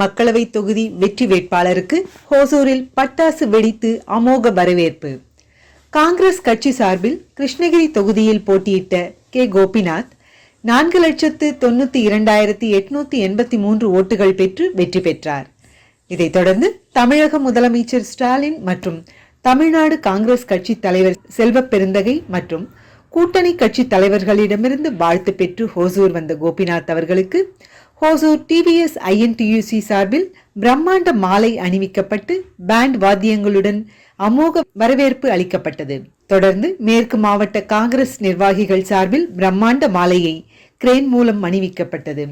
மக்களவை தொகுதி வெற்றி வேட்பாளருக்கு ஹோசூரில் பட்டாசு வெடித்து அமோக வரவேற்பு. காங்கிரஸ் கட்சி சார்பில் கிருஷ்ணகிரி தொகுதியில் போட்டியிட்ட கோபிநாத் 4,92,883 ஓட்டுகள் பெற்று வெற்றி பெற்றார். இதைத் தொடர்ந்து தமிழக முதலமைச்சர் ஸ்டாலின் மற்றும் தமிழ்நாடு காங்கிரஸ் கட்சி தலைவர் செல்வ பெருந்தகை மற்றும் கூட்டணி கட்சி தலைவர்களிடமிருந்து வாழ்த்து பெற்று ஹோசூர் வந்த கோபிநாத் அவர்களுக்கு ஹோசூர் டிவிஎஸ் INTUC சார்பில் பிரம்மாண்ட மாலை அணிவிக்கப்பட்டு பேண்ட் வாத்தியங்களுடன் அமோக வரவேற்பு அளிக்கப்பட்டது. தொடர்ந்து மேற்கு மாவட்ட காங்கிரஸ் நிர்வாகிகள் சார்பில் பிரம்மாண்ட மாலையை கிரேன் மூலம் அணிவிக்கப்பட்டது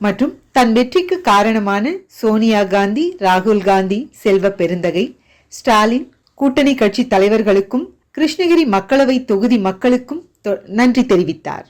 மற்றும் தன் வெற்றிக்கு காரணமான சோனியா காந்தி, ராகுல் காந்தி, செல்வ பெருந்தகை, ஸ்டாலின், கூட்டணி கட்சி தலைவர்களுக்கும் கிருஷ்ணகிரி மக்களவை தொகுதி மக்களுக்கும் நன்றி தெரிவித்தார்.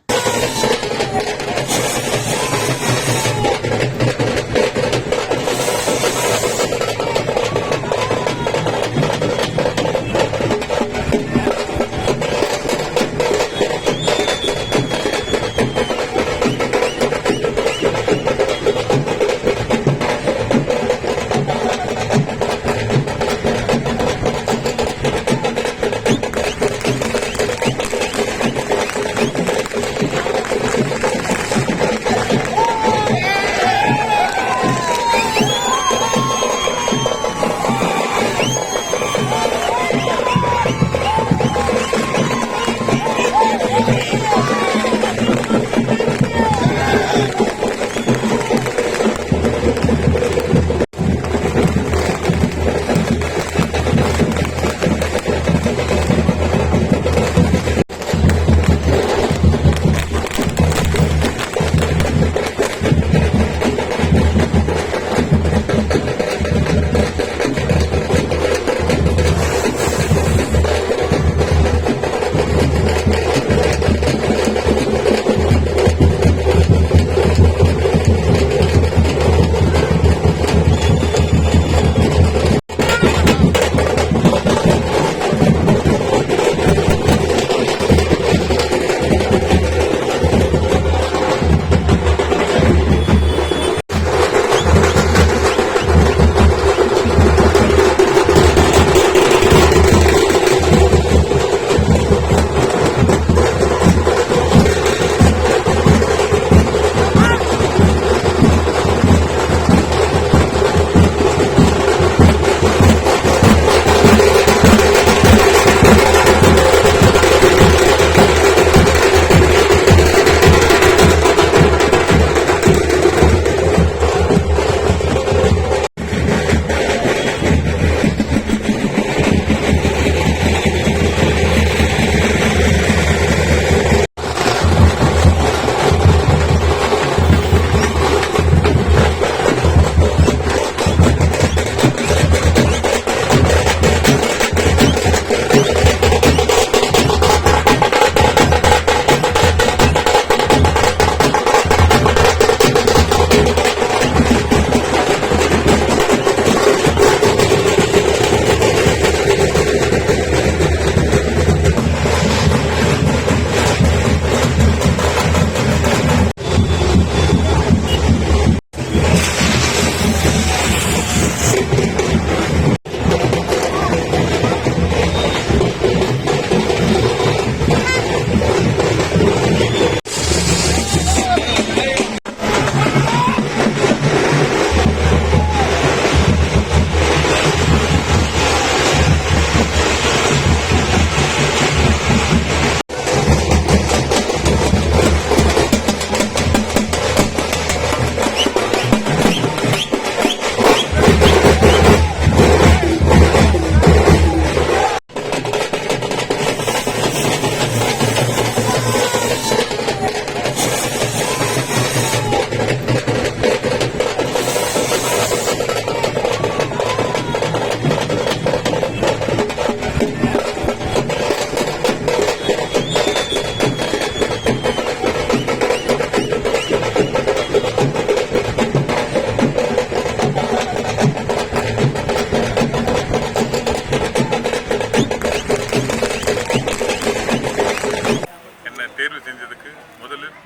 தேர்வு செஞ்சதுக்கு முதலில்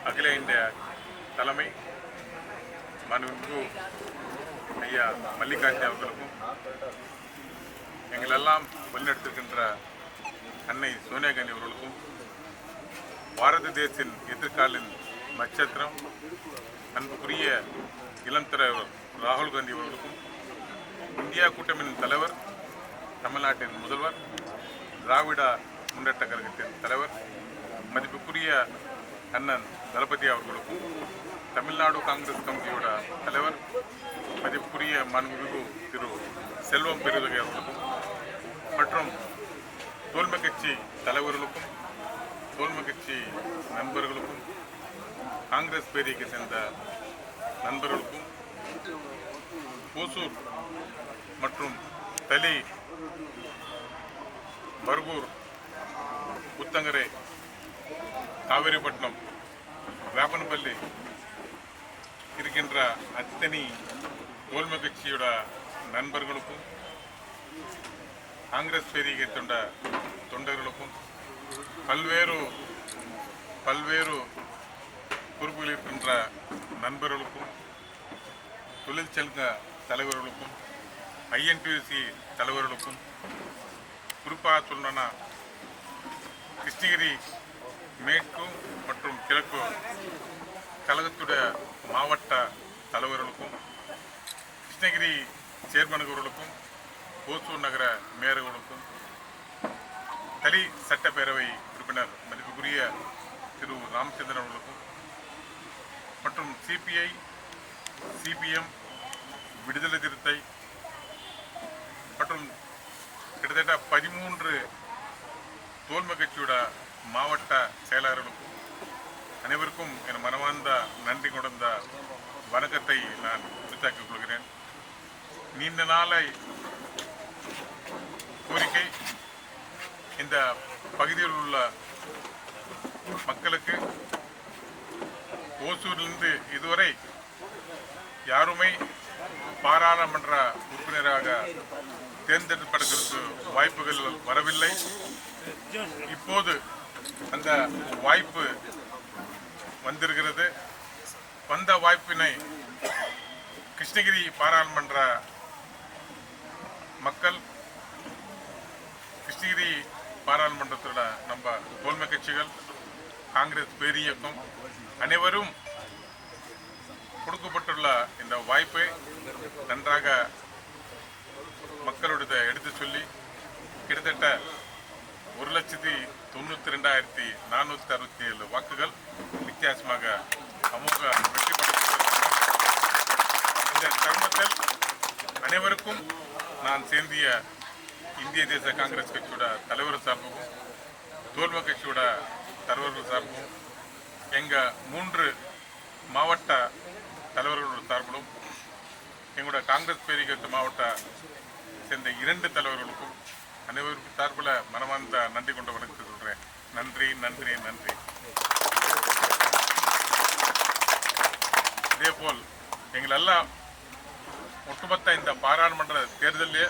அகில இந்திய தலைமை மாண்புமிகு ஐயா மல்லிகார்ஜுன அவர்களுக்கும் எங்களெல்லாம் வழிநடத்திருக்கின்ற அன்னை சோனியா காந்தி அவர்களுக்கும் பாரத தேசின் எதிர்காலின் நட்சத்திரம் அன்புக்குரிய இளம் தலைவர் ராகுல் காந்தி அவர்களுக்கும் இந்தியா கூட்டணியின் தலைவர், தமிழ்நாட்டின் முதல்வர், திராவிட முன்னேற்ற கழகத்தின் தலைவர் மதிப்புக்குரிய அண்ணன் தளபதி அவர்களுக்கும் தமிழ்நாடு காங்கிரஸ் கமிட்டியோட தலைவர் மதிப்புக்குரிய மாண்புமிகு திரு செல்வம் பெருந்தகை அவர்களுக்கும் மற்றும் தோல்மை கட்சி தலைவர்களுக்கும் தோல்மை கட்சி நண்பர்களுக்கும் காங்கிரஸ் பேரியக்கை சேர்ந்த நண்பர்களுக்கும் ஓசூர் மற்றும் தளி, பர்கூர், புத்தங்கரை, காவேரிப்பட்டினம், வேப்பனப்பள்ளி இருக்கின்ற அத்தனை தோல்மை கட்சியோட நண்பர்களுக்கும் காங்கிரஸ் பேரியக்கை தொண்டர்களுக்கும் பல்வேறு பொறுப்புகள் இருக்கின்ற நண்பர்களுக்கும் தொழிற்சங்க தலைவர்களுக்கும் ஐஎன்டியூசி தலைவர்களுக்கும் குறிப்பாக சொல்லணும்னா கிருஷ்ணகிரி மேற்கு மற்றும் கிழக்கு கழகத்துடைய மாவட்ட தலைவர்களுக்கும் கிருஷ்ணகிரி சேர்மன்களுக்கும் ஓசூர் நகர மேயர்களுக்கும் தளி சட்டப்பேரவை உறுப்பினர் மதிப்புக்குரிய திரு ராமச்சந்திரன் அவர்களுக்கும் மற்றும் சிபிஐ, சிபிஎம், விடுதலை சிறுத்தை மற்றும் கிட்டத்தட்ட 13 தோல்மை கட்சியோட மாவட்ட செயலாளர்களுக்கும் அனைவருக்கும் என் மனமார்ந்த நன்றி கொண்ட வணக்கத்தை நான் உரித்தாக்கிக் கொள்கிறேன். நீண்ட நாளை கோரிக்கை இந்த பகுதியில் உள்ள மக்களுக்கு ஓசூரிலிருந்து இதுவரை யாருமே பாராளுமன்ற உறுப்பினராக தேர்ந்தெடுப்பதற்கு வாய்ப்புகள் வரவில்லை. இப்போது அந்த வாய்ப்பு வந்திருக்கிறது. வந்த வாய்ப்பினை கிருஷ்ணகிரி பாராளுமன்ற மக்கள், கிருஷ்ணகிரி பாராளுமன்றத்தோட நம்ம தோல்மை கட்சிகள், காங்கிரஸ் பேரியக்கம் அனைவரும் கொடுக்கப்பட்டுள்ள இந்த வாய்ப்பை நன்றாக மக்களுடைய எடுத்து சொல்லி கிட்டத்தட்ட 1,92,467 வாக்குகள் வித்தியாசமாக அமோக வெற்றி பெற்றிருக்கிறார். இந்த தருணத்தில் அனைவருக்கும் நான் சேர்ந்திய இந்திய தேச காங்கிரஸ் கட்சியோட தலைவர் சார்பும் தோல்மை கட்சியோட தலைவர்கள் சார்பும் எங்கள் 3 மாவட்ட தலைவர்களோட சார்பிலும் எங்களோட காங்கிரஸ் பேரியக்க மாவட்ட சேர்ந்த 2 தலைவர்களுக்கும் அனைவருக்கும் சார்பில் மனமார்ந்த நன்றி கொண்ட வணக்கத்தை சொல்கிறேன். நன்றி நன்றி நன்றி. இதேபோல் எங்களெல்லாம் ஒட்டுமொத்த இந்த பாராளுமன்ற தேர்தலே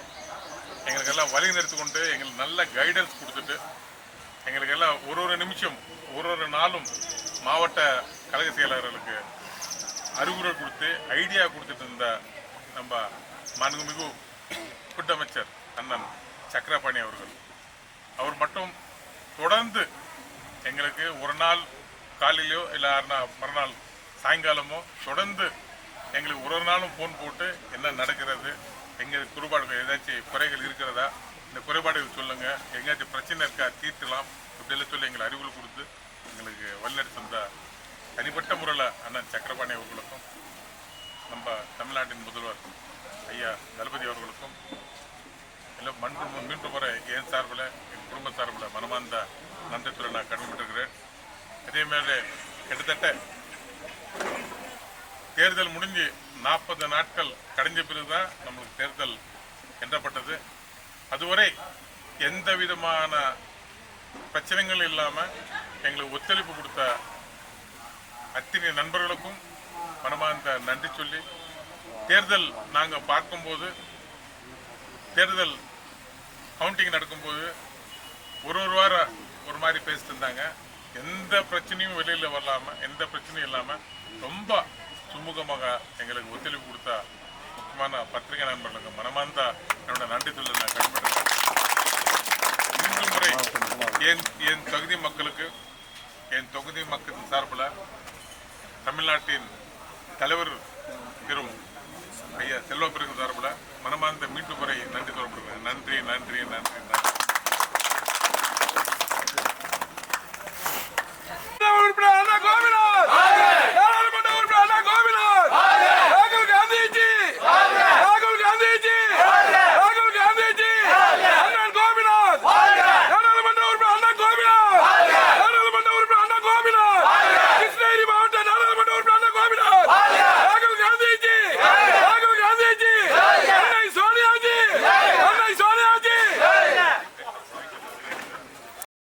எங்களுக்கெல்லாம் வழி நிறுத்தி கொண்டு எங்களுக்கு நல்ல கைடன்ஸ் கொடுத்துட்டு எங்களுக்கெல்லாம் ஒரு நிமிஷம் ஒரு நாளும் மாவட்ட கழக செயலாளர்களுக்கு அறிவுரை கொடுத்து ஐடியா கொடுத்துட்டு இருந்த நம்ம மாண்புமிகு கூட்டமைச்சர் அண்ணன் சக்கரபாணி அவர்கள், அவர் மட்டும் தொடர்ந்து எங்களுக்கு ஒரு நாள் காலையிலையோ இல்லை மறுநாள் சாயங்காலமோ தொடர்ந்து எங்களுக்கு ஒரு நாளும் ஃபோன் போட்டு என்ன நடக்கிறது, எங்களுக்கு குறைபாடுகள் ஏதாச்சும் குறைகள் இருக்கிறதா, இந்த குறைபாடுகள் சொல்லுங்கள், எங்கேயாச்சும் பிரச்சனை இருக்கா தீர்க்கலாம் இப்படியெல்லாம் சொல்லி எங்களை அறிவுரை கொடுத்து எங்களுக்கு வழிநடத்தி தந்த தனிப்பட்ட முறையில் அண்ணன் சக்கரபாணி அவர்களுக்கும் நம்ம தமிழ்நாட்டின் முதல்வர் ஐயா தளபதி அவர்களுக்கும் எல்லாம் மீண்டும் முறை என் சார்பில் என் குடும்ப சார்பில் மனமார்ந்த நன்றித்துறை நான் கடமைப்பட்டிருக்கிறேன். அதேமாதிரி கிட்டத்தட்ட தேர்தல் முடிஞ்சு 40 நாட்கள் கடைஞ்ச பிறகுதான் நம்மளுக்கு தேர்தல் எண்ணப்பட்டது. அதுவரை எந்த விதமான பிரச்சனைகள் இல்லாமல் எங்களுக்கு ஒத்துழைப்பு கொடுத்த அத்தனை நண்பர்களுக்கும் மனமார்ந்த நன்றி சொல்லி, தேர்தல் நாங்கள் பார்க்கும்போது தேர்தல் கவுண்டிங் நடக்கும்போது ஒரு வாரம் ஒரு மாதிரி பேசிட்டு இருந்தாங்க. எந்த பிரச்சனையும் வெளியில் வரலாமல், எந்த பிரச்சனையும் இல்லாமல் ரொம்ப சுமூகமாக எங்களுக்கு ஒத்துழைப்பு கொடுத்த முக்கியமான பத்திரிகை நண்பர்களுக்கு மனமார்ந்த என்னோட நன்றி சொல்ல நான் கடமைப்பட்டேன். மூன்று முறை என் தொகுதி மக்களின் சார்பில் தமிழ்நாட்டின் தலைவர் திரு ஐயா செல்வ பிறகு சார்பில் மனமார்ந்த மீண்டும் முறை